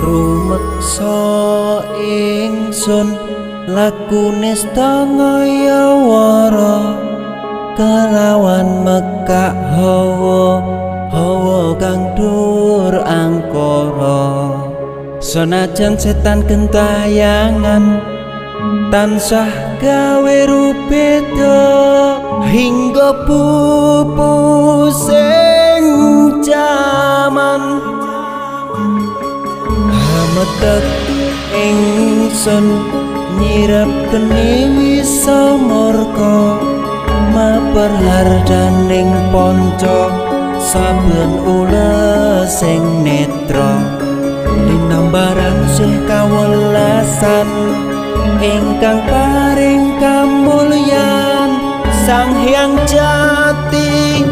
rumeksa ingsun lakune stangaya wara kelawan mekak hawa kang dur angkara senajan setan gentayangan tansah gawe rupeda hingga pupusing jaman hametek ingsun nyirep geni wisamorka maperhardaning panca saben ules sing netra linambaran sih kawelasan ingkang paring kamulyan Sang Hyang Jati